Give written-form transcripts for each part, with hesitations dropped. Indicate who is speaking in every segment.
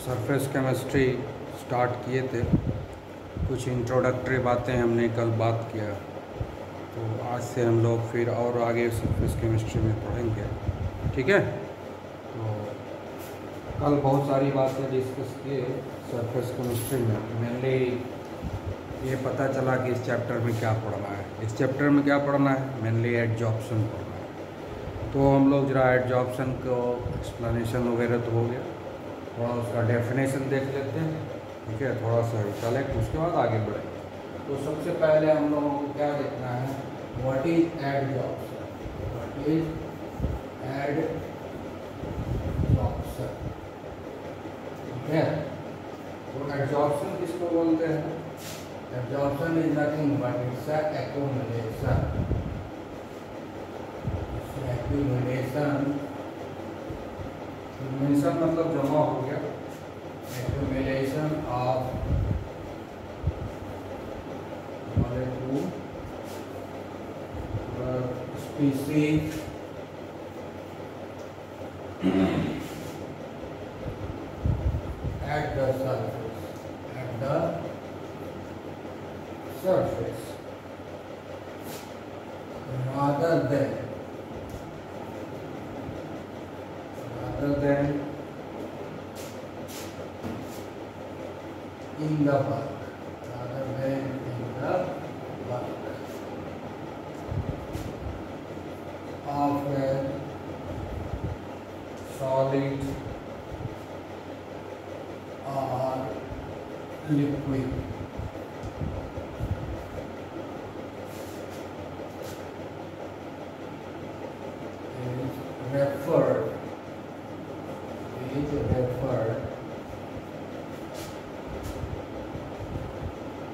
Speaker 1: Surface chemistry start किए थे। कुछ इंट्रोडक्टरी बातें हमने कल बात किया, तो आज से हम लोग फिर और आगे सरफेस केमिस्ट्री में पढ़ेंगे। ठीक है, तो कल बहुत सारी बातें डिस्कस किए सरफेस केमिस्ट्री में। मेनली ये पता चला कि इस चैप्टर में क्या पढ़ना है। इस चैप्टर में क्या पढ़ना है? मेनली एडजॉर्प्शन पढ़ना है। तो हम लोग जरा एडजॉर्प्शन को एक्सप्लेनेशन वगैरह तो हो गया, थोड़ा उसका डेफिनेशन देख लेते हैं। ठीक है, थोड़ा सा कलेक्ट, उसके बाद आगे बढ़ेंगे। तो सबसे पहले हम लोगों को क्या देखना है, what is adsorption. What is adsorption? ठीक है, तो एडजॉर्प्शन किसको बोलते हैं? Adsorption is nothing but it's accumulation. Accumulation मतलब जमा हो गया। Accumulation of molecule species at the surface rather than in the bulk, of a solid or liquid. Is referred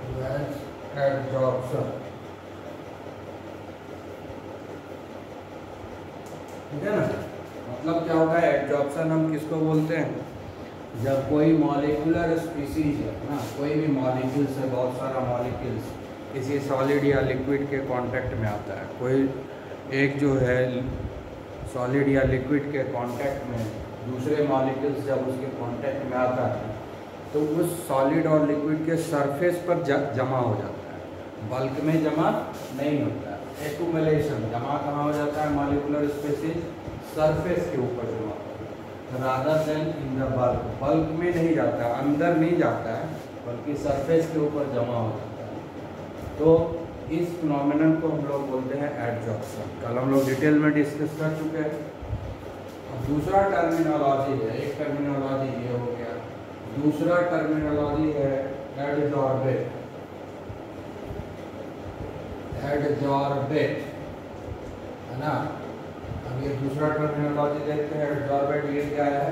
Speaker 1: to as adsorption. ठीक है ना? मतलब क्या होगा एडजॉर्प्शन? हम किसको बोलते हैं? जब कोई मॉलिक्यूलर स्पीसीज है ना, कोई भी मॉलिक्यूल्स है, बहुत सारा मॉलिक्यूल्स किसी सॉलिड या लिक्विड के कांटेक्ट में आता है। कोई एक जो है सॉलिड या लिक्विड के कांटेक्ट में दूसरे मॉलिक्यूल्स जब उसके कांटेक्ट में आता है तो उस सॉलिड और लिक्विड के सरफेस पर जमा हो जाता है, बल्क में जमा नहीं होता है। एक्यूमुलेशन, जमा कहाँ हो जाता है? मॉलिक्यूलर स्पीसीज सरफेस के ऊपर जमा होता है, rather then in the bulk. Bulk में नहीं जाता है, अंदर नहीं जाता है, बल्कि सरफेस के ऊपर जमा हो जाता है। तो इस फिनोमेनन को हम लोग बोलते हैं एडजॉर्प्शन। कल हम लोग डिटेल में डिस्कस कर चुके हैं। अब दूसरा टर्मिनोलॉजी है, एक टर्मिनोलॉजी ये हो गया, दूसरा टर्मिनोलॉजी है एडजॉर्बेट। एडजॉर्बेट है ना। अब ये दूसरा टर्मिनोलॉजी देखते हैं। एडजॉर्बेट ये क्या है?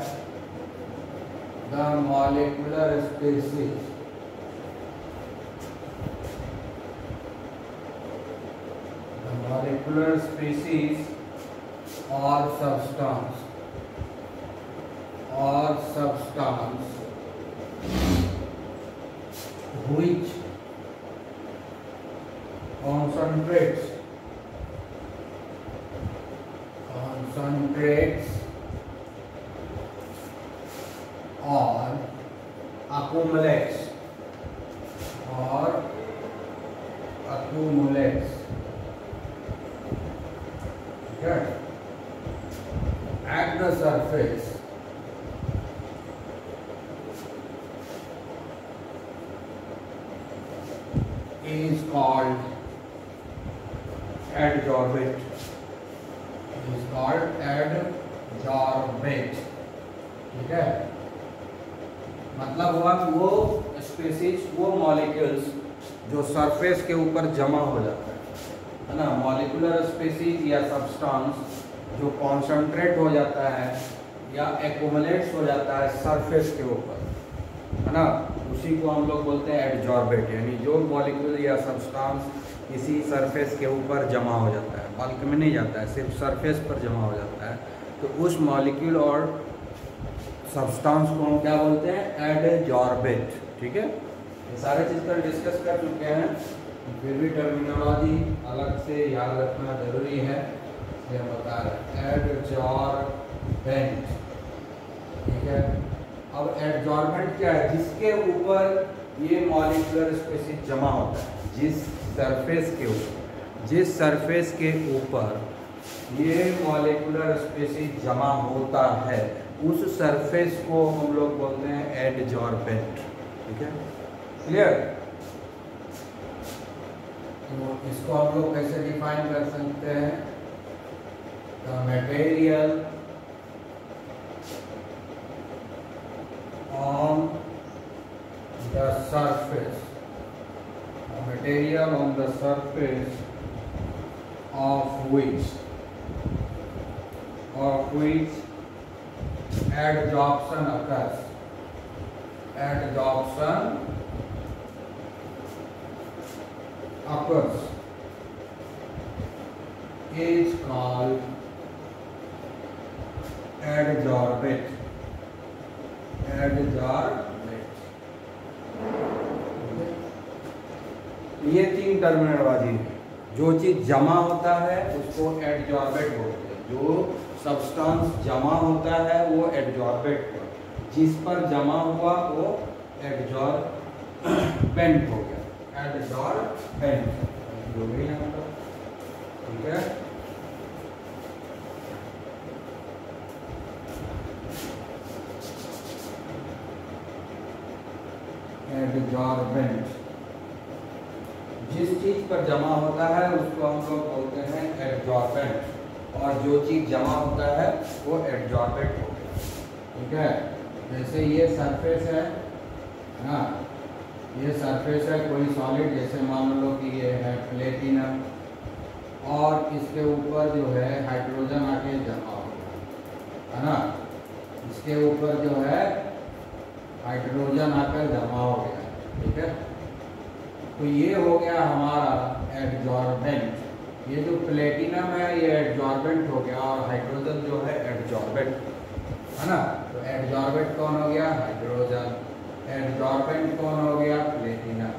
Speaker 1: The molecular species molecular species or substance which concentrates or accumulates at the surface is called adsorbate. ठीक है, मतलब हुआ कि वो स्पीसीज, वो मॉलिक्यूल्स जो सरफेस के ऊपर जमा हो जाता है ना, मॉलिक्यूलर स्पीसीज या सब्सटेंस जो कॉन्सेंट्रेट हो जाता है या एक्यूमुलेट्स हो जाता है सरफेस के ऊपर, है ना, उसी को हम लोग बोलते हैं एडजॉर्बेट। यानी जो मॉलिक्यूल या सब्सटेंस किसी सरफेस के ऊपर जमा हो जाता है, बल्क में नहीं जाता है, सिर्फ सरफेस पर जमा हो जाता है, तो उस मॉलिक्यूल और सब्सटेंस को हम क्या बोलते हैं? एडजॉर्बेट। ठीक है, ये सारे चीज़ पर डिस्कस कर चुके हैं, फिर भी टर्मिनोलॉजी अलग से याद रखना जरूरी है, ये बता रहे हैं। एडजॉर्बेंट, ठीक है, अब एडजॉर्बेंट क्या है? जिसके ऊपर ये मॉलिक्यूलर स्पीसीज जमा होता है, जिस सरफेस के ऊपर ये मॉलिक्यूलर स्पीसीज जमा होता है, उस सरफेस को हम लोग बोलते हैं एडजॉर्बेंट। ठीक है, क्लियर? तो इसको हम लोग कैसे डिफाइन कर सकते हैं? The material on the surface, material on the surface of which adsorption occurs, is called adsorbate. ये तीन टर्मिनोलॉजी है। जो चीज़ जमा होता है उसको एडजॉर्बेट बोलते हैं, जो सब्सटेंस जमा होता है वो एडजॉर्बेट, जिस पर जमा हुआ वो एडजॉर्बेंट हो गया, एडजॉर्बेंट जो भी है मतलब। ठीक है, एडजॉर्बेंट जिस चीज पर जमा होता है उसको हम लोग बोलते हैं एडजॉर्बेंट, और जो चीज जमा होता है वो एडजॉर्बेंट हो गया। ठीक है, जैसे ये सरफेस है ना, ये सरफेस है कोई सॉलिड, जैसे मान लो कि ये है प्लेटिनम, और इसके ऊपर जो है हाइड्रोजन आके जमा हो गया है ना, इसके ऊपर जो है हाइड्रोजन आकर जमा हो गया। ठीक है, तो ये हो गया हमारा एडजॉर्बेंट। ये जो प्लेटिनम है ये एडजॉर्बेंट हो गया, और हाइड्रोजन जो है एडजॉर्बेंट है ना। तो एडजॉर्बेंट कौन हो गया? हाइड्रोजन। एडजॉर्बेंट कौन हो गया? प्लेटिनम।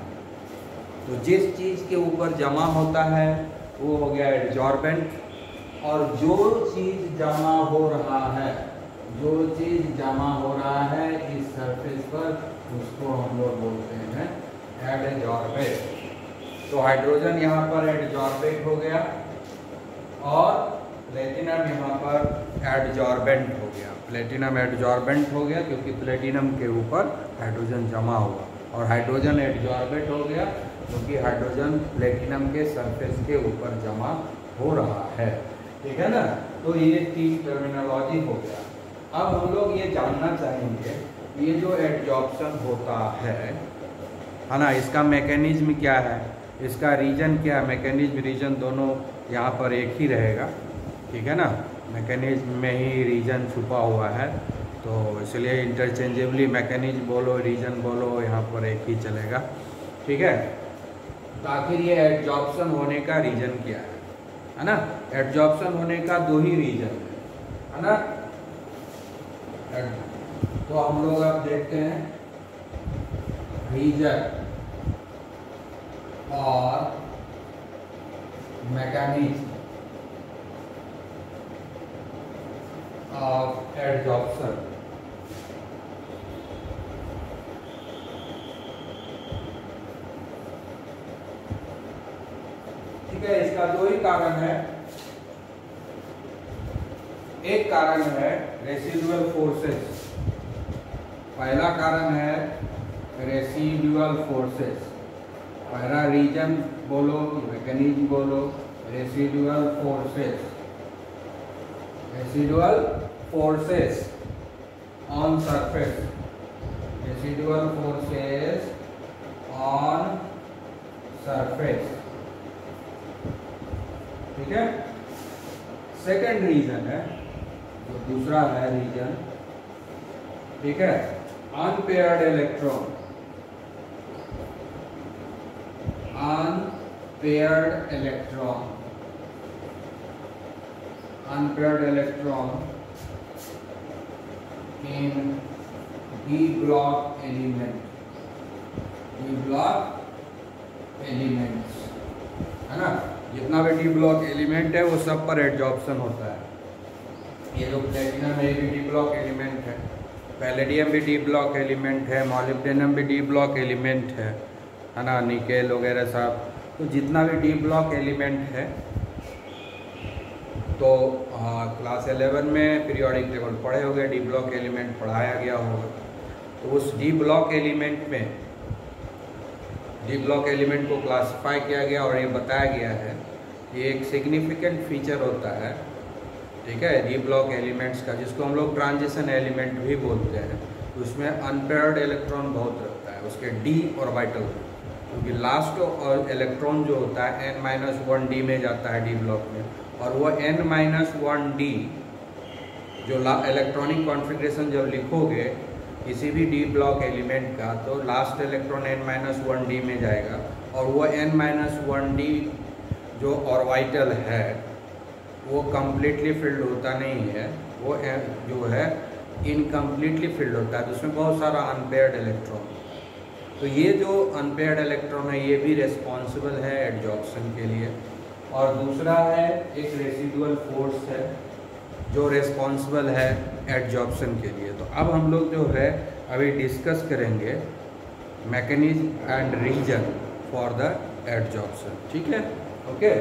Speaker 1: तो जिस चीज़ के ऊपर जमा होता है वो हो गया एडजॉर्बेंट, और जो चीज़ जमा हो रहा है, जो चीज़ जमा हो रहा है इस सरफेस पर, उसको हम लोग बोलते हैं एडजॉर्बेट। तो हाइड्रोजन यहाँ पर एडजॉर्बेट हो गया, और प्लेटिनम यहाँ पर एडजॉर्बेंट हो गया। प्लेटिनम एडजॉर्बेंट हो गया क्योंकि प्लेटिनम के ऊपर हाइड्रोजन जमा हुआ, और हाइड्रोजन एडजॉर्बेट हो गया क्योंकि हाइड्रोजन प्लेटिनम के सरफेस के ऊपर जमा हो रहा है। ठीक है ना, तो ये तीन टर्मिनोलॉजी हो गया। अब हम लोग ये जानना चाहेंगे ये जो एडजॉर्प्शन होता है ना, इसका मैकेनिज्म क्या है, इसका रीजन क्या है? मैकेनिज्म रीजन दोनों यहाँ पर एक ही रहेगा। ठीक है ना, मैकेनिज्म में ही रीजन छुपा हुआ है, तो इसलिए इंटरचेंजेबली मैकेनिज्म बोलो रीजन बोलो यहाँ पर एक ही चलेगा। ठीक है, तो आखिर ये एडजॉर्प्शन होने का रीजन क्या है ना? एडजॉर्प्शन होने का दो ही रीजन है ना। तो हम लोग अब देखते हैं रीजन और मैकेनिज्म ऑफ एडजॉर्प्शन। ठीक है, इसका दो ही कारण है। एक कारण है रेसिडुअल फोर्सेस, पहला कारण है रेसिडुअल फोर्सेस। पहला रीजन बोलो मैकेनिज्म बोलो, residual forces, residual forces on surface, residual forces on surface. ठीक है, सेकंड रीजन है जो दूसरा है रीजन, ठीक है, unpaired electron, unpaired electron, unpaired electron in D block element, D block elements है ना। जितना भी डी ब्लॉक एलिमेंट है वो सब पर एडजॉर्प्शन होता है। ये जो प्लेटिनम है ये भी डी ब्लॉक एलिमेंट है पैलेडियम भी डी ब्लॉक एलिमेंट है, मॉलिब्डेनम भी डी ब्लॉक एलिमेंट है ना, निकेल वगैरह सब। तो जितना भी डी ब्लॉक एलिमेंट है, तो क्लास 11 में पीरियोडिक टेबल पढ़े होंगे, डी ब्लॉक एलिमेंट पढ़ाया गया होगा। तो उस डी ब्लॉक एलिमेंट में डी ब्लॉक एलिमेंट को क्लासिफाई किया गया और ये बताया गया है कि एक सिग्निफिकेंट फीचर होता है, ठीक है, डी ब्लॉक एलिमेंट्स का, जिसको हम लोग ट्रांजिशन एलिमेंट भी बोलते हैं। उसमें अनपेयर्ड इलेक्ट्रॉन बहुत रहता है, उसके डी ऑर्बिटल, क्योंकि लास्ट और इलेक्ट्रॉन जो होता है n-1d में जाता है डी ब्लॉक में, और वो n-1d जो इलेक्ट्रॉनिक कॉन्फ़िगरेशन जब लिखोगे किसी भी डी ब्लॉक एलिमेंट का, तो लास्ट इलेक्ट्रॉन n-1d में जाएगा, और वो n-1d जो ऑर्बिटल है वो कम्प्लीटली फिल्ड होता नहीं है, वो जो है इनकम्प्लीटली फिल्ड होता है, तो उसमें बहुत सारा अनपेयर्ड इलेक्ट्रॉन। तो ये जो अनपेयर्ड इलेक्ट्रॉन है ये भी रिस्पॉन्सिबल है एडजॉर्प्शन के लिए। और दूसरा है एक रेसिडुअल फोर्स है जो रिस्पॉन्सिबल है एडजॉर्प्शन के लिए। तो अब हम लोग जो है अभी डिस्कस करेंगे mechanism and reason for the adsorption, ठीक है, ओके।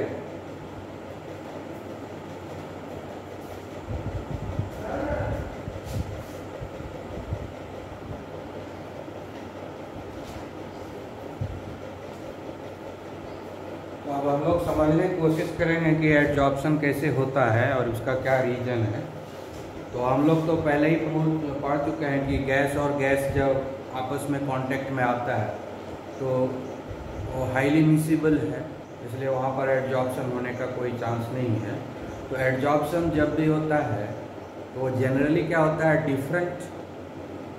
Speaker 1: तो अब हम लोग समझने की कोशिश करेंगे कि एडजॉर्प्शन कैसे होता है और उसका क्या रीजन है। तो हम लोग तो पहले ही पढ़ चुके हैं कि गैस और गैस जब आपस में कांटेक्ट में आता है तो वो हाईली मिसिबल है, इसलिए वहाँ पर एडजॉर्प्शन होने का कोई चांस नहीं है। तो एडजॉर्प्शन जब भी होता है तो जनरली क्या होता है, डिफरेंट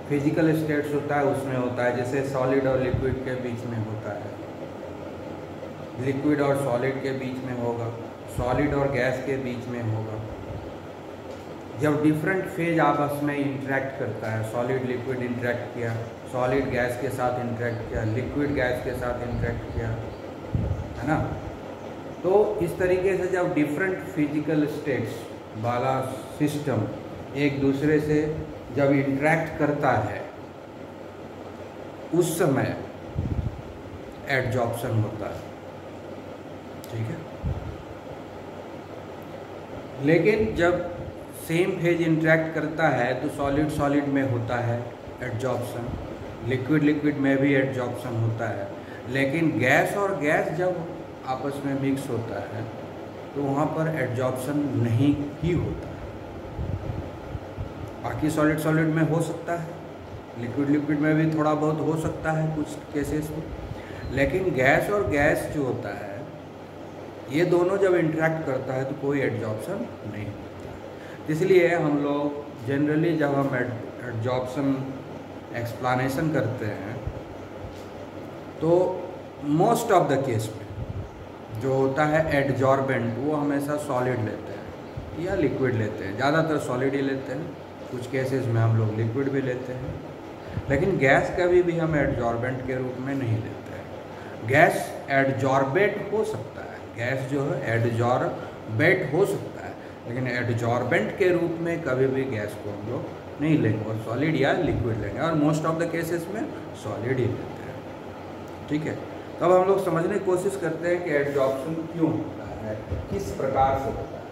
Speaker 1: फिजिकल स्टेट्स होता है उसमें होता है, जैसे सॉलिड और लिक्विड के बीच में होता है, लिक्विड और सॉलिड के बीच में होगा, सॉलिड और गैस के बीच में होगा। जब डिफरेंट फेज आपस में इंटरेक्ट करता है, सॉलिड लिक्विड इंटरेक्ट किया, सॉलिड गैस के साथ इंटरेक्ट किया, लिक्विड गैस के साथ इंटरेक्ट किया, है ना। तो इस तरीके से जब डिफरेंट फिजिकल स्टेट्स वाला सिस्टम एक दूसरे से जब इंटरेक्ट करता है उस समय एडजॉर्प्शन होता है, ठीक है। लेकिन जब सेम फेज इंटरेक्ट करता है तो सॉलिड सॉलिड में होता है एडजॉर्प्शन, लिक्विड लिक्विड में भी एडजॉर्प्शन होता है। लेकिन गैस और गैस जब आपस में मिक्स होता है तो वहाँ पर एडजॉर्प्शन नहीं ही होता है। बाकी सॉलिड सॉलिड में हो सकता है, लिक्विड लिक्विड में भी थोड़ा बहुत हो सकता है कुछ केसेस में, लेकिन गैस और गैस जो होता है ये दोनों जब इंटरेक्ट करता है तो कोई एडजॉर्प्शन नहीं होता। इसलिए हम लोग जनरली जब हम एडजॉर्प्शन एक्सप्लेनेशन करते हैं तो मोस्ट ऑफ द केस में जो होता है एडजॉर्बेंट वो हमेशा सॉलिड लेते हैं या लिक्विड लेते हैं, ज़्यादातर सॉलिड ही लेते हैं, कुछ केसेस में हम लोग लिक्विड भी लेते हैं। लेकिन गैस कभी भी हम एडजॉर्बेंट के रूप में नहीं लेते हैं। गैस एडजॉर्बेट हो सकता है, गैस जो है एडजॉर्बेट हो सकता है, लेकिन एडजॉर्बेंट के रूप में कभी भी गैस को हम लोग नहीं लेंगे और सॉलिड या लिक्विड लेंगे, और मोस्ट ऑफ द केसेस में सॉलिड ही लेते हैं, ठीक है। तो अब हम लोग समझने की कोशिश करते हैं कि एडजॉर्प्शन क्यों होता है, किस प्रकार से होता है।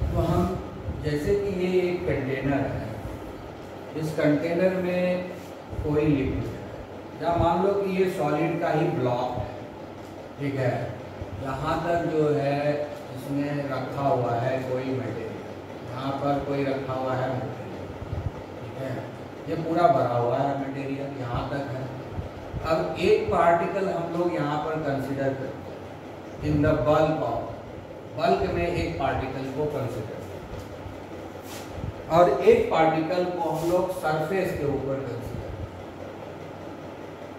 Speaker 1: तो हम जैसे कि ये एक कंटेनर है, इस कंटेनर में कोई लिक्विड है, या मान लो कि ये सॉलिड का ही ब्लॉक है, ठीक है। यहाँ तक जो है इसमें रखा हुआ है कोई मटेरियल, यहाँ पर कोई रखा हुआ है मटेरियल, ठीक है, ये पूरा भरा हुआ है मटेरियल, यहाँ तक है। अब एक पार्टिकल हम लोग यहाँ पर कंसिडर करते हैं in the bulk of, bulk में एक पार्टिकल को कंसिडर करते हैं और एक पार्टिकल को हम लोग सरफेस के ऊपर कंसिडर करते हैं,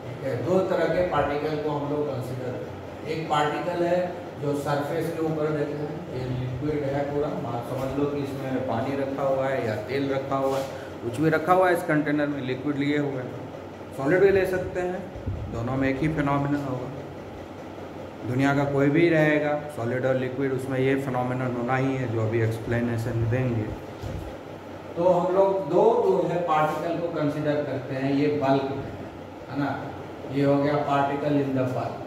Speaker 1: ठीक है। दो तरह के पार्टिकल को हम लोग कंसिडर करते हैं। एक पार्टिकल है जो सरफेस के ऊपर देखते हैं, ये लिक्विड है पूरा, आप समझ लो कि इसमें पानी रखा हुआ है या तेल रखा हुआ है, कुछ भी रखा हुआ है इस कंटेनर में, लिक्विड लिए हुए हैं। सॉलिड भी ले सकते हैं, दोनों में एक ही फिनोमिनन होगा। दुनिया का कोई भी रहेगा सॉलिड और लिक्विड, उसमें ये फिनोमिनन होना ही है जो अभी एक्सप्लेनेशन देंगे। तो हम लोग दो जो है पार्टिकल को कंसिडर करते हैं, ये बल्क में है ना। ये हो गया पार्टिकल इन द बल्क,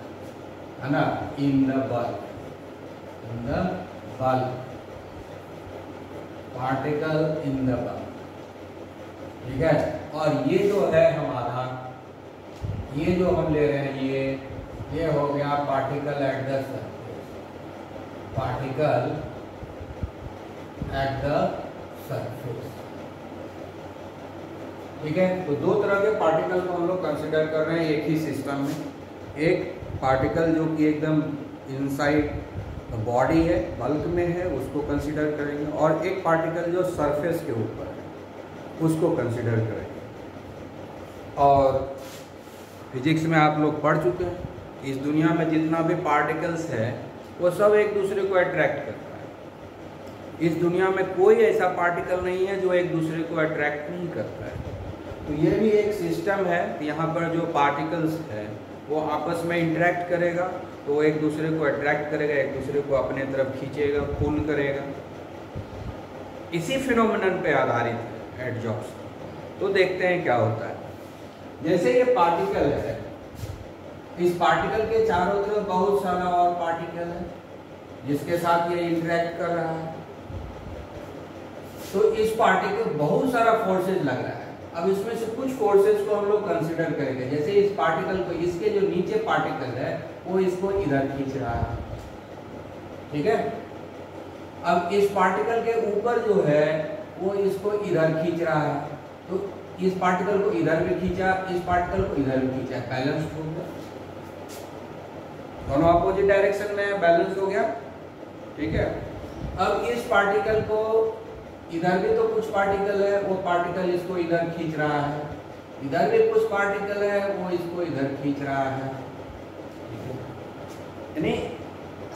Speaker 1: है ना, in the bulk, in the bulk, particle in the bulk, ठीक है। और ये जो है हमारा, ये जो हम ले रहे हैं ये हो गया particle at the surface, particle at the surface, ठीक है। तो दो तरह के पार्टिकल को हम लोग कंसिडर कर रहे हैं एक ही सिस्टम में। एक पार्टिकल जो कि एकदम इनसाइड बॉडी है, बल्क में है, उसको कंसिडर करेंगे, और एक पार्टिकल जो सरफेस के ऊपर है उसको कंसिडर करेंगे। और फिजिक्स में आप लोग पढ़ चुके हैं, इस दुनिया में जितना भी पार्टिकल्स है वो सब एक दूसरे को अट्रैक्ट करता है। इस दुनिया में कोई ऐसा पार्टिकल नहीं है जो एक दूसरे को अट्रैक्ट नहीं करता है। तो ये भी एक सिस्टम है, यहाँ पर जो पार्टिकल्स है वो आपस में इंटरेक्ट करेगा, तो वो एक दूसरे को अट्रैक्ट करेगा, एक दूसरे को अपने तरफ खींचेगा, पुल करेगा। इसी फिनोमेनन पे आधारित है एडजॉर्प्शन। तो देखते हैं क्या होता है। जैसे ये पार्टिकल है, इस पार्टिकल के चारों तरफ बहुत सारा और पार्टिकल है जिसके साथ ये इंटरेक्ट कर रहा है। तो इस पार्टिकल बहुत सारा फोर्सेज लग रहा है। अब इसमें से कुछ फोर्सेज को हम लोग कंसिडर करेंगे। जैसे इस पार्टिकल को, इसके जो नीचे पार्टिकल है वो इसको इधर खींच रहा है, ठीक है। अब इस पार्टिकल के ऊपर जो है वो इसको इधर खींच रहा है, तो इस पार्टिकल को इधर भी खींचा, इस पार्टिकल को इधर भी खींचा, बैलेंस हो गया, दोनों अपोजिट डायरेक्शन में बैलेंस हो गया, ठीक है। अब इस पार्टिकल को इधर भी तो कुछ पार्टिकल है, वो पार्टिकल इसको इधर खींच रहा है, इधर भी कुछ पार्टिकल है वो इसको इधर खींच रहा है, यानी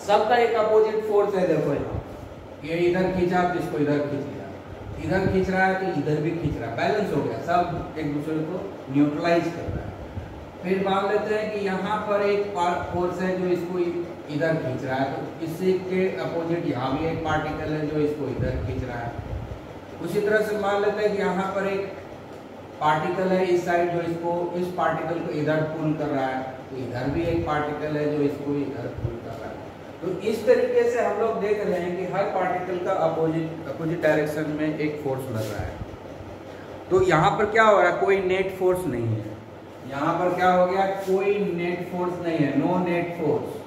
Speaker 1: सबका एक अपोजिट फोर्स है। देखो यहाँ ये इधर खींचा तो इसको इधर खींच लिया, इधर खींच रहा है तो इधर भी खींच रहा है, बैलेंस हो गया, सब एक दूसरे को न्यूट्रलाइज कर रहा है। फिर मान लेते हैं कि यहाँ पर एक फोर्स है जो इसको इधर खींच रहा है, तो इसी के अपोजिट यहाँ भी एक पार्टिकल है जो इसको इधर खींच रहा है। उसी तरह से मान लेते हैं कि यहाँ पर एक पार्टिकल है इस साइड जो इसको, इस पार्टिकल को इधर पुल कर रहा है, तो इधर भी एक पार्टिकल है जो इसको इधर पुल कर रहा है। तो इस तरीके से हम लोग देख रहे हैं कि हर पार्टिकल का अपोजिट डायरेक्शन में एक फोर्स लग रहा है। तो यहाँ पर क्या हो रहा है, कोई नेट फोर्स नहीं है। यहाँ पर क्या हो गया, कोई नेट फोर्स नहीं है, no net force,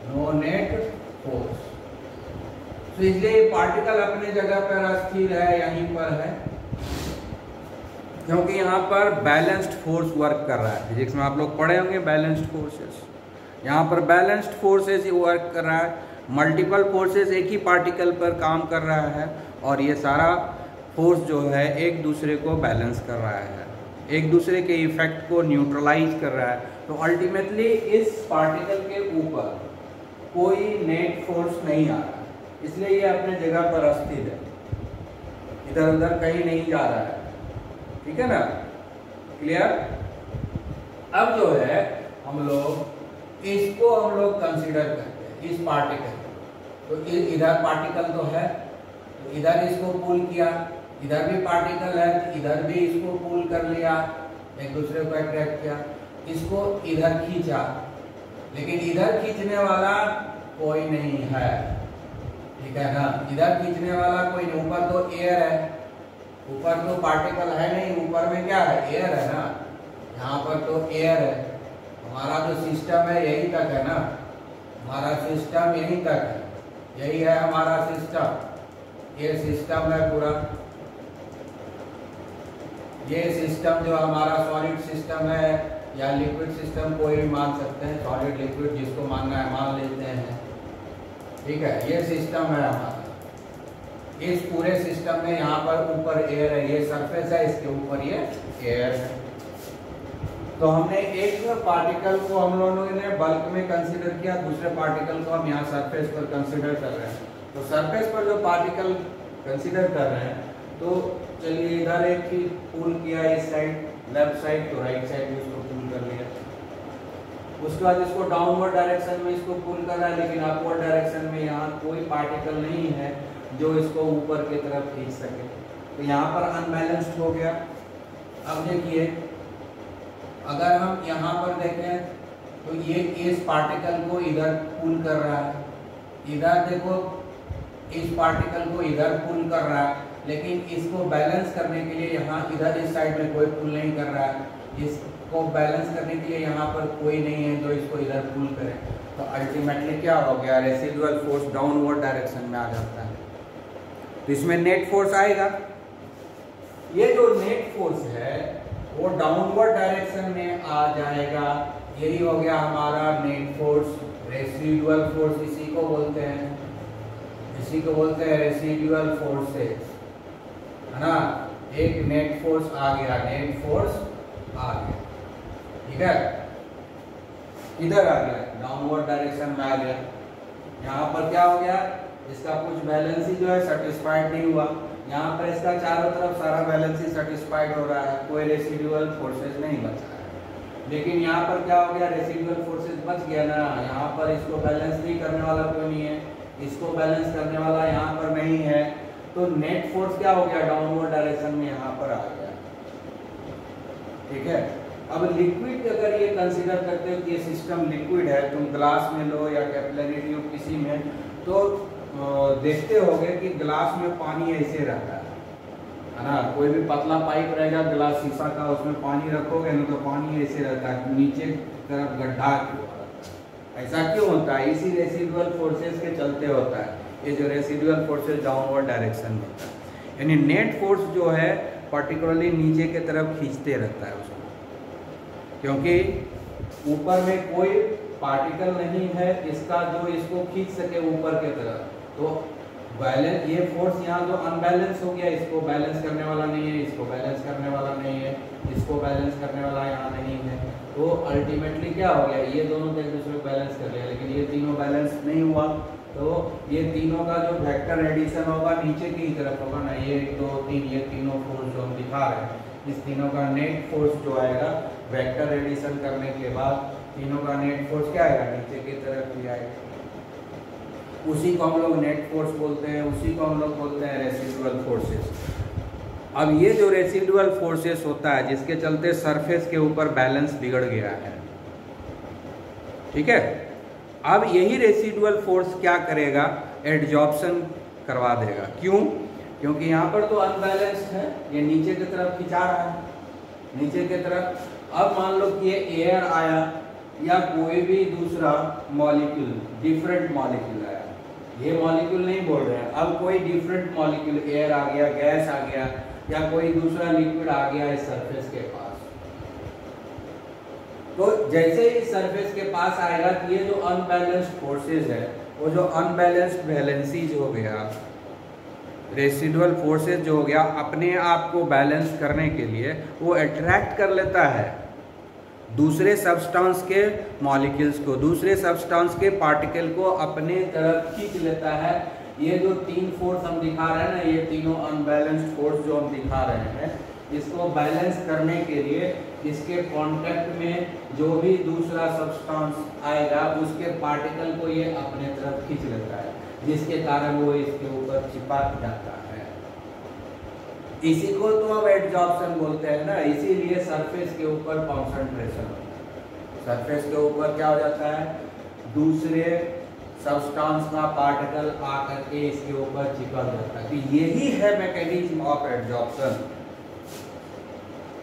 Speaker 1: no net force. तो इसलिए पार्टिकल अपने जगह पर स्थिर है, यहीं पर है, क्योंकि यहाँ पर बैलेंस्ड फोर्स वर्क कर रहा है। फिजिक्स में आप लोग पढ़े होंगे बैलेंस्ड फोर्सेस, यहाँ पर बैलेंस्ड फोर्सेस वर्क कर रहा है, मल्टीपल फोर्सेस एक ही पार्टिकल पर काम कर रहा है, और ये सारा फोर्स जो है एक दूसरे को बैलेंस कर रहा है, एक दूसरे के इफेक्ट को न्यूट्रलाइज कर रहा है। तो अल्टीमेटली इस पार्टिकल के ऊपर कोई नेट फोर्स नहीं आ रहा, इसलिए ये अपने जगह पर स्थिर है, इधर उधर कहीं नहीं जा रहा है, ठीक है ना, क्लियर। अब जो है हम लोग इसको हम लोग कंसीडर करते हैं, इस पार्टिकल। तो इधर पार्टिकल तो है, तो इधर इसको पुल किया, इधर भी पार्टिकल है तो इधर भी इसको पुल कर लिया, एक दूसरे को अट्रैक्ट किया, इसको इधर खींचा, लेकिन इधर खींचने वाला कोई नहीं है, ठीक है ना, इधर खींचने वाला कोई नहीं। ऊपर तो एयर है, ऊपर तो पार्टिकल है नहीं, ऊपर में क्या है, एयर है ना, यहाँ पर तो एयर है। हमारा जो सिस्टम है यही तक है ना, हमारा सिस्टम यहीं तक है, यही है हमारा सिस्टम, ये सिस्टम है पूरा, ये सिस्टम जो हमारा सॉलिड सिस्टम है या लिक्विड सिस्टम, कोई भी मान सकते हैं, सॉलिड लिक्विड जिसको मानना है मान लेते हैं, ठीक है। ये सिस्टम है हमारा, इस पूरे सिस्टम में यहाँ पर ऊपर एयर है, ये सरफेस है, इसके ऊपर ये एयर है। तो हमने एक पार्टिकल को हम लोगों ने बल्क में कंसीडर किया, दूसरे पार्टिकल को हम यहाँ सरफेस पर कंसीडर कर रहे हैं। तो सरफेस पर जो पार्टिकल कंसीडर कर रहे हैं, तो चलिए इधर एक ही पुल किया, इस साइड लेफ्ट साइड, तो राइट साइड में इसको पुल कर लिया। उसके बाद इसको डाउनवर्ड डायरेक्शन में इसको पुल कर रहा है, लेकिन अपवर्ड डायरेक्शन में यहाँ कोई पार्टिकल नहीं है जो इसको ऊपर की तरफ खींच सके। तो यहाँ पर अनबैलेंस्ड हो गया। अब देखिए अगर हम यहाँ पर देखें तो ये इस पार्टिकल को इधर पुल कर रहा है, इधर देखो इस पार्टिकल को इधर पुल कर रहा है, लेकिन इसको बैलेंस करने के लिए यहाँ इधर इस साइड में कोई पुल नहीं कर रहा है। इसको बैलेंस करने के लिए यहाँ पर कोई नहीं है जो इसको इधर पुल करे। तो अल्टीमेटली क्या हो गया, रेसिडुअल फोर्स डाउनवर्ड डायरेक्शन में आ जाता है। तो इसमें नेट फोर्स आएगा। ये जो नेट फोर्स है वो डाउनवर्ड डायरेक्शन में आ जाएगा। यही हो गया हमारा नेट फोर्स। रेसिडुअल फोर्स इसी को बोलते हैं, इसी को बोलते हैं रेसिडुअल फोर्सेस, है ना। एक नेट फोर्स आ गया, नेट फोर्स आ गया, ठीक है, इधर आ गया, डाउनवर्ड डायरेक्शन में आ गया। यहाँ पर क्या हो गया, इसका कुछ बैलेंस ही जो है सेटिस्फाइड नहीं हुआ। यहाँ पर इसका चारों तरफ सारा बैलेंस ही सेटिस्फाइड हो रहा है, कोई रेसिडुअल फोर्सेस नहीं बचा है। लेकिन यहाँ पर क्या हो गया, रेसिडुअल फोर्सेस बच गया ना। यहाँ पर इसको बैलेंस नहीं करने वाला कोई नहीं है, इसको बैलेंस करने वाला यहाँ पर नहीं है। तो नेट फोर्स क्या हो गया, डाउनवर्ड डायरेक्शन में यहाँ पर आ गया, ठीक है। अब लिक्विड अगर ये कंसीडर करते हो कि ये सिस्टम लिक्विड है, तुम ग्लास में लो या कैपिलरी ट्यूब किसी में, तो देखते होगे कि ग्लास में पानी ऐसे रहता है ना। कोई भी पतला पाइप रहेगा ग्लास शीशा का, उसमें पानी रखोगे ना तो पानी ऐसे रहता है, नीचे तरफ गड्ढा। ऐसा क्यों होता है, इसी रेसिडुअल फोर्सेस के चलते होता है। ये जो रेसिडुअल फोर्सेस डाउनवर्ड डायरेक्शन में होता है, यानी नेट फोर्स जो है पर्टिकुलरली नीचे के तरफ खींचते रहता है उसको, क्योंकि ऊपर में कोई पार्टिकल नहीं है इसका जो इसको खींच सके ऊपर के तरफ। तो बैलेंस, ये फोर्स यहाँ जो अनबैलेंस हो गया, इसको बैलेंस करने वाला नहीं है, इसको बैलेंस करने वाला नहीं है, इसको बैलेंस करने वाला यहाँ नहीं है। तो अल्टीमेटली क्या हो गया, ये दोनों एक दूसरे को बैलेंस कर लिया, लेकिन ये तीनों बैलेंस नहीं हुआ। तो ये तीनों का जो वेक्टर एडिशन होगा नीचे की तरफ होगा ना, ये 2 3, ये तीनों फोर्स जो हम दिखा रहे हैं, इस तीनों का नेट फोर्स जो आएगा वेक्टर एडिशन करने के बाद, तीनों का नेट फोर्स क्या आएगा, नीचे की तरफ ही आएगा। उसी को हम लोग नेट फोर्स बोलते हैं, उसी को हम लोग बोलते हैं रेसिडुअल फोर्सेस। अब ये जो रेसिडुअल फोर्सेस होता है जिसके चलते सरफेस के ऊपर बैलेंस बिगड़ गया है, ठीक है। अब यही रेसिडुअल फोर्स क्या करेगा, एडजॉर्प्शन करवा देगा। क्यों, क्योंकि यहाँ पर तो अनबैलेंस्ड है, ये नीचे की तरफ खिंचा रहा है, नीचे की तरफ। अब मान लो कि ये एयर आया या कोई भी दूसरा मॉलिक्यूल, डिफरेंट मॉलिक्यूल आया, ये मॉलिक्यूल नहीं बोल रहे हैं, अब कोई डिफरेंट मॉलिक्यूल, एयर आ गया, गैस आ गया, या कोई दूसरा लिक्विड आ गया इस सरफेस के पास। तो जैसे ही सरफेस के पास आएगा तो ये जो अनबैलेंस्ड फोर्सेस है, वो जो अनबैलेंस्ड बैलेंसीज हो गया, रेसिडुअल फोर्सेस जो हो गया, अपने आप को बैलेंस करने के लिए वो अट्रैक्ट कर लेता है दूसरे सब्सटेंस के मॉलिक्यूल्स को, दूसरे सब्सटेंस के पार्टिकल को अपने तरफ खींच लेता है। ये जो 3 फोर्स हम दिखा रहे हैं ना, ये तीनों अनबैलेंस्ड फोर्स जो हम दिखा रहे हैं, इसको बैलेंस करने के लिए इसके कांटेक्ट में जो भी दूसरा सब्सटेंस आएगा उसके पार्टिकल को ये अपने तरफ खींच लेता है, जिसके कारण वो इसके ऊपर चिपक जाता है। इसी को तो हम एडजॉर्प्शन बोलते हैं ना। इसीलिए सरफेस के ऊपर कॉन्सेंट्रेशन होता है, सरफेस के ऊपर क्या हो जाता है, दूसरे सब्सटेंस का पार्टिकल आकर के इसके ऊपर चिपक जाता है। तो यही है मैकेनिज्म ऑफ एडजॉर्प्शन,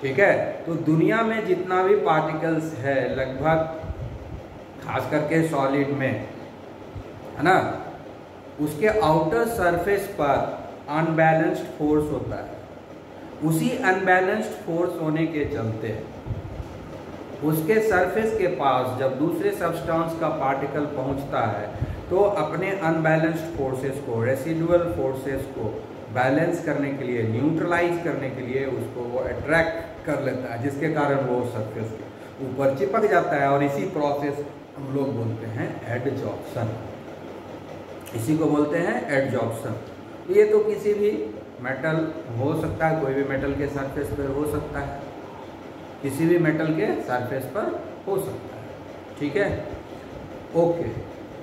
Speaker 1: ठीक है। तो दुनिया में जितना भी पार्टिकल्स है लगभग, खास करके सॉलिड में, है ना, उसके आउटर सरफेस पर अनबैलेंस्ड फोर्स होता है। उसी अनबैलेंस्ड फोर्स होने के चलते उसके सरफेस के पास जब दूसरे सब्सटेंस का पार्टिकल पहुंचता है तो अपने अनबैलेंस्ड फोर्सेस को, रेसिडुअल फोर्सेस को बैलेंस करने के लिए, न्यूट्रलाइज करने के लिए उसको वो अट्रैक्ट कर लेता है, जिसके कारण वो सरफेस के ऊपर चिपक जाता है। और इसी प्रोसेस हम लोग बोलते हैं एडजॉर्प्शन, इसी को बोलते हैं एडजॉर्प्शन। ये तो किसी भी मेटल हो सकता है, कोई भी मेटल के सरफेस पर हो सकता है, किसी भी मेटल के सरफेस पर हो सकता है, ठीक है, ओके।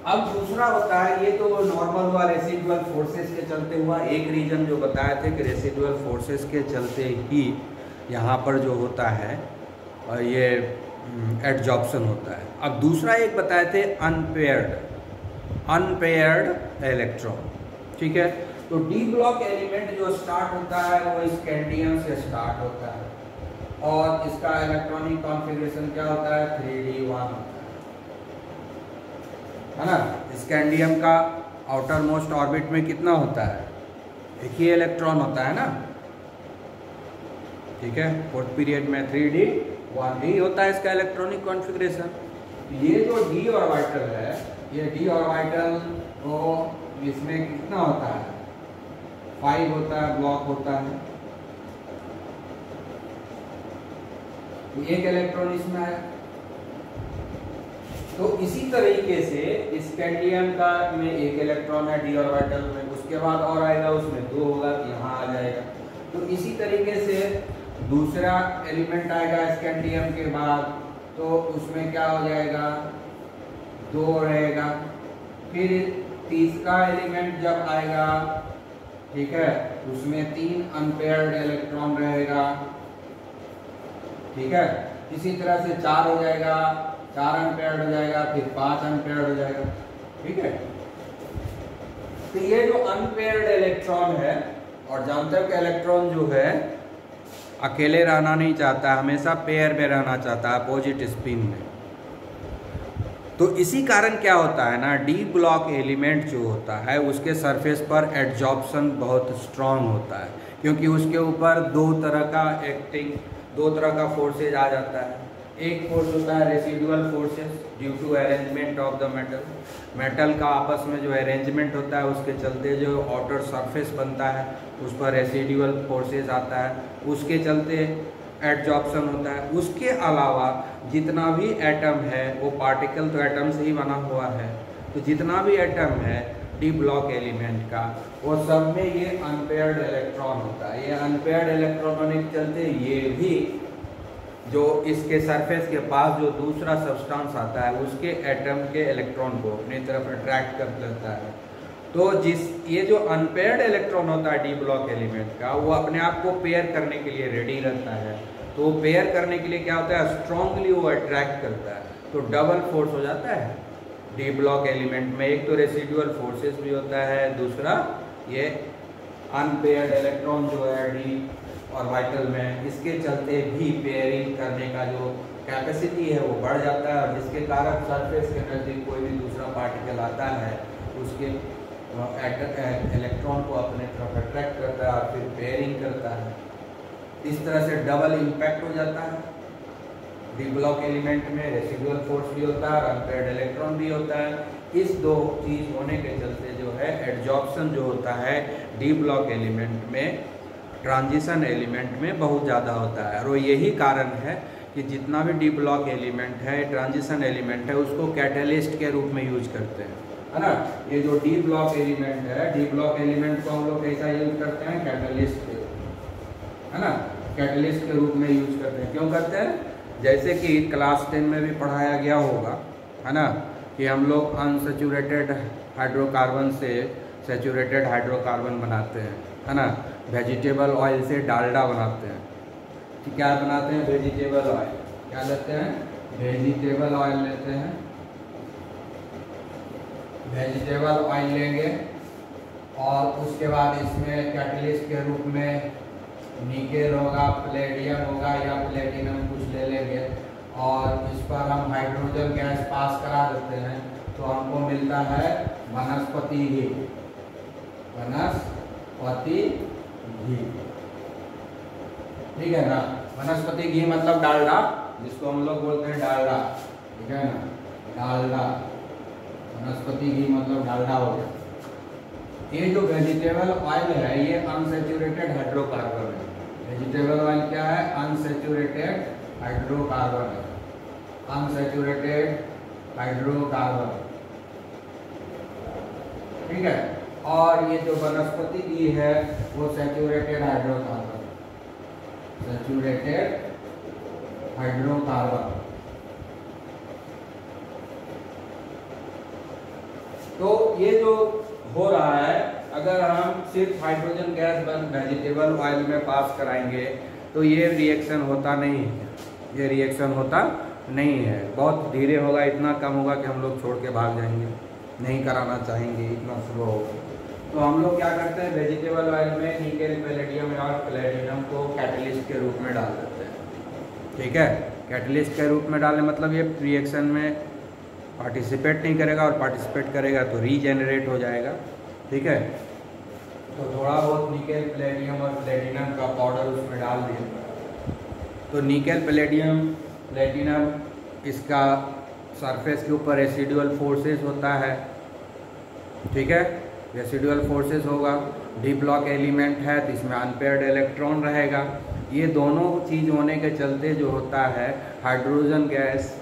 Speaker 1: अब दूसरा होता है, ये तो नॉर्मल हुआ रेसिडुअल फोर्सेस के चलते हुआ, एक रीजन जो बताए थे कि रेसिडुअल फोर्सेस के चलते ही यहाँ पर जो होता है ये एडजॉर्प्शन होता है। अब दूसरा एक बताए थे अनपेयर्ड इलेक्ट्रॉन, ठीक है। तो डी ब्लॉक एलिमेंट जो स्टार्ट होता है वो स्कैंडियम से स्टार्ट होता है और इसका इलेक्ट्रॉनिक कॉन्फ़िगरेशन क्या होता है, 3d1 है ना। स्कैंडियम का आउटर मोस्ट ऑर्बिट में कितना होता है, एक ही इलेक्ट्रॉन होता है ना, ठीक है। फोर्थ पीरियड में 3d1 ही होता है इसका इलेक्ट्रॉनिक कॉन्फ़िगरेशन। ये जो डी ऑर्बिटल है, ये डी ऑर्बिटल को इसमें कितना होता है, 5 होता है, ब्लॉक होता है, एक इलेक्ट्रॉन इसमें आया। तो इसी तरीके से स्कैंडियम का में एक इलेक्ट्रॉन है डी ऑर्बिटल में, उसके बाद और आएगा उसमें 2 होगा, यहाँ आ जाएगा। तो इसी तरीके से दूसरा एलिमेंट आएगा स्कैंडियम के बाद, तो उसमें क्या हो जाएगा, 2 रहेगा। फिर तीसरा एलिमेंट जब आएगा, ठीक है, उसमें 3 अनपेयर्ड इलेक्ट्रॉन रहेगा, ठीक है। इसी तरह से 4 हो जाएगा, 4 अनपेयर्ड हो जाएगा, फिर 5 अनपेयर्ड हो जाएगा, ठीक है। तो ये जो अनपेयर्ड इलेक्ट्रॉन है, और जानते हो कि इलेक्ट्रॉन जो है अकेले रहना नहीं चाहता, हमेशा पेयर में रहना चाहता है, अपोजिट स्पिन में। तो इसी कारण क्या होता है ना, डी ब्लॉक एलिमेंट जो होता है उसके सरफेस पर एडजॉर्प्शन बहुत स्ट्रांग होता है, क्योंकि उसके ऊपर दो तरह का फोर्सेज आ जाता है। एक फोर्स होता है residual forces due to arrangement of the metal का आपस में जो अरेंजमेंट होता है उसके चलते जो आउटर सरफेस बनता है उस पर रेसिडुअल फोर्सेस आता है, उसके चलते एडजॉर्प्शन होता है। उसके अलावा जितना भी एटम है वो पार्टिकल तो एटम से ही बना हुआ है, तो जितना भी एटम है डी ब्लॉक एलिमेंट का वो सब में ये अनपेयर्ड इलेक्ट्रॉन होता है। ये अनपेयर्ड इलेक्ट्रॉन होने के चलते ये भी जो इसके सरफेस के पास जो दूसरा सब्सटेंस आता है उसके एटम के इलेक्ट्रॉन को अपनी तरफ अट्रैक्ट कर लेता है। तो ये जो अनपेयर्ड इलेक्ट्रॉन होता है डी ब्लॉक एलिमेंट का, वो अपने आप को पेयर करने के लिए रेडी रहता है। तो पेयर करने के लिए क्या होता है, स्ट्रांगली वो अट्रैक्ट करता है, तो डबल फोर्स हो जाता है डी ब्लॉक एलिमेंट में। एक तो रेसिडुअल फोर्सेस भी होता है, दूसरा ये अनपेयर्ड इलेक्ट्रॉन जो है डी ऑर्बिटल में, इसके चलते भी पेयरिंग करने का जो कैपेसिटी है वो बढ़ जाता है, और जिसके कारण सरफेस के नज़दीक कोई भी दूसरा पार्टिकल आता है उसके इलेक्ट्रॉन को अपने तरफ अट्रैक्ट करता है और फिर पेयरिंग करता है। इस तरह से डबल इम्पैक्ट हो जाता है डी ब्लॉक एलिमेंट में, रेसिडुअल फोर्स भी होता है और अनपेयर्ड इलेक्ट्रॉन भी होता है। इस दो चीज़ होने के चलते जो है एडजॉर्प्शन जो होता है डी ब्लॉक एलिमेंट में ट्रांजिशन एलिमेंट में बहुत ज़्यादा होता है। और यही कारण है कि जितना भी डी ब्लॉक एलिमेंट है, ट्रांजिशन एलिमेंट है, उसको कैटलिस्ट के रूप में यूज करते हैं, है ना। ये जो डी ब्लॉक एलिमेंट है, डी ब्लॉक एलिमेंट को हम लोग कैसा यूज करते हैं, कैटलिस्ट के, है ना, कैटलिस्ट के रूप में यूज करते हैं। क्यों करते हैं, जैसे कि क्लास 10 में भी पढ़ाया गया होगा, है ना, कि हम लोग अनसेचुरेटेड हाइड्रोकार्बन से सेचुरेटेड हाइड्रोकार्बन बनाते हैं, है ना। वेजिटेबल ऑयल से डालडा बनाते हैं, कि क्या बनाते हैं, वेजिटेबल ऑयल, क्या लेते हैं, वेजिटेबल ऑयल लेते हैं, वेजिटेबल ऑयल लेंगे और उसके बाद इसमें कैटलिस्ट के रूप में निकेल होगा, प्लेडियम होगा या प्लेटिनम कुछ ले लेंगे और इस पर हम हाइड्रोजन गैस पास करा देते हैं, तो हमको मिलता है वनस्पति घी, वनस्पति घी, ठीक है ना। वनस्पति घी मतलब डालडा, जिसको हम लोग बोलते हैं डालडा, ठीक है ना, डालडा, वनस्पति घी मतलब डालडा हो गया। ये जो वेजिटेबल ऑयल है ये अनसेचुरेटेड हाइड्रोकार्बन है। वेजिटेबल ऑयल क्या है, अनसेचुरेटेड हाइड्रोकार्बन है, अनसेचुरेटेड हाइड्रोकार्बन, ठीक है। और ये जो वनस्पति घी है वो सेचुरेटेड हाइड्रोकार्बन, सेचुरेटेड हाइड्रोकार्बन, तो ये जो हो रहा है, अगर हम सिर्फ हाइड्रोजन गैस वेजिटेबल ऑयल में पास कराएंगे तो ये रिएक्शन होता नहीं है, ये रिएक्शन होता नहीं है, बहुत धीरे होगा, इतना कम होगा कि हम लोग छोड़ के भाग जाएंगे, नहीं कराना चाहेंगे, इतना स्लो होगा। तो हम लोग क्या करते हैं, वेजिटेबल ऑयल में निकेल, पैलेडियम और प्लेटिनम को कैटलिस्ट के रूप में डाल देते हैं। ठीक है, कैटलिस्ट के रूप में डालने मतलब ये रिएक्शन में पार्टिसिपेट नहीं करेगा, और पार्टिसिपेट करेगा तो रीजेनरेट हो जाएगा। ठीक है, तो थोड़ा बहुत निकेल, प्लेटिनम और प्लेटिनम का पाउडर उसमें डाल दिया। तो निकेल, प्लेटिनम, प्लेटिनम इसका सरफेस के ऊपर रेसिडुअल फोर्सेस होता है। ठीक है, रेसिडुअल फोर्सेस होगा, डी ब्लॉक एलिमेंट है तो इसमें अनपेयर्ड इलेक्ट्रॉन रहेगा। ये दोनों चीज़ होने के चलते जो होता है, हाइड्रोजन गैस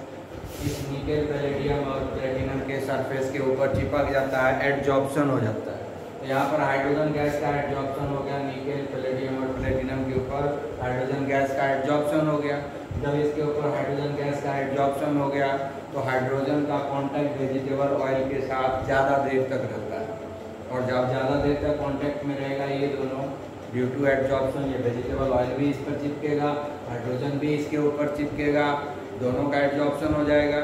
Speaker 1: इस निकेल, पैलेडियम और प्लेटिनम के सरफेस के ऊपर चिपक जाता है, एडजॉर्प्शन हो जाता है। तो यहाँ पर हाइड्रोजन गैस का एडजॉर्प्शन हो गया, निकेल, पैलेडियम और प्लेटिनम के ऊपर हाइड्रोजन गैस का एडजॉर्प्शन हो गया। जब इसके ऊपर हाइड्रोजन गैस का एडजॉर्प्शन हो गया तो हाइड्रोजन का कांटेक्ट वेजिटेबल ऑयल के साथ ज़्यादा देर तक रहता है, और जब ज़्यादा देर तक कांटेक्ट में रहेगा ये दोनों, ड्यू टू एडजॉर्प्शन ये वेजिटेबल ऑयल भी इस पर चिपकेगा, हाइड्रोजन भी इसके ऊपर चिपकेगा, दोनों का एडजॉर्प्शन हो जाएगा।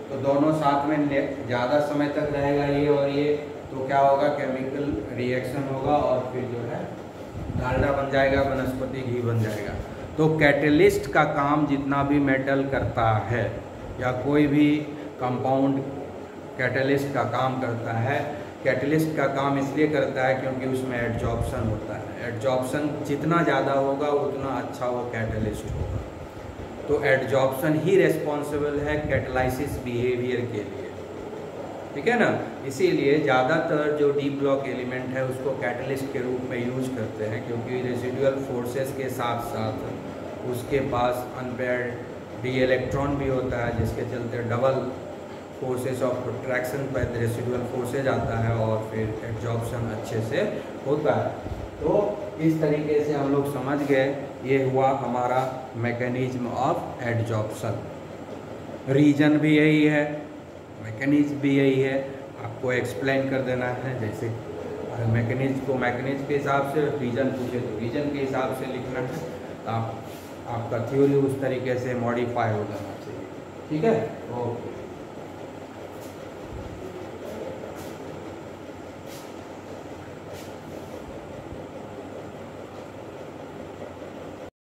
Speaker 1: तो दोनों साथ में ज़्यादा समय तक रहेगा ये और ये, तो क्या होगा, केमिकल रिएक्शन होगा और फिर जो है डालडा बन जाएगा, वनस्पति घी बन जाएगा। तो कैटलिस्ट का काम जितना भी मेटल करता है या कोई भी कंपाउंड कैटलिस्ट का काम करता है, कैटलिस्ट का काम इसलिए करता है क्योंकि उसमें एडजॉर्प्शन होता है। एडजॉर्प्शन जितना ज़्यादा होगा उतना अच्छा वो कैटलिस्ट होगा। तो एडजॉर्प्शन ही रिस्पॉन्सिबल है कैटलाइसिस बिहेवियर के लिए। ठीक है ना, इसीलिए ज़्यादातर जो डी ब्लॉक एलिमेंट है उसको कैटलिस्ट के रूप में यूज करते हैं, क्योंकि रेसिडुअल फोर्सेस के साथ साथ उसके पास अनपेयर्ड डी इलेक्ट्रॉन भी होता है, जिसके चलते डबल फोर्सेस ऑफ अट्रैक्शन पर रेसिडुअल फोर्सेज आता है और फिर एडजॉर्प्शन अच्छे से होता है। तो इस तरीके से हम लोग समझ गए, ये हुआ हमारा मैकेनिज्म ऑफ एडजॉर्प्शन। रीजन भी यही है, मैकेनिज्म भी यही है, आपको एक्सप्लेन कर देना है। जैसे मैकेनिज्म को मैकेनिज्म के हिसाब से, रीजन पूछे तो रीजन के हिसाब से लिखना है, आपका थ्योरी उस तरीके से मॉडिफाई हो जाना चाहिए। ठीक है, ओके।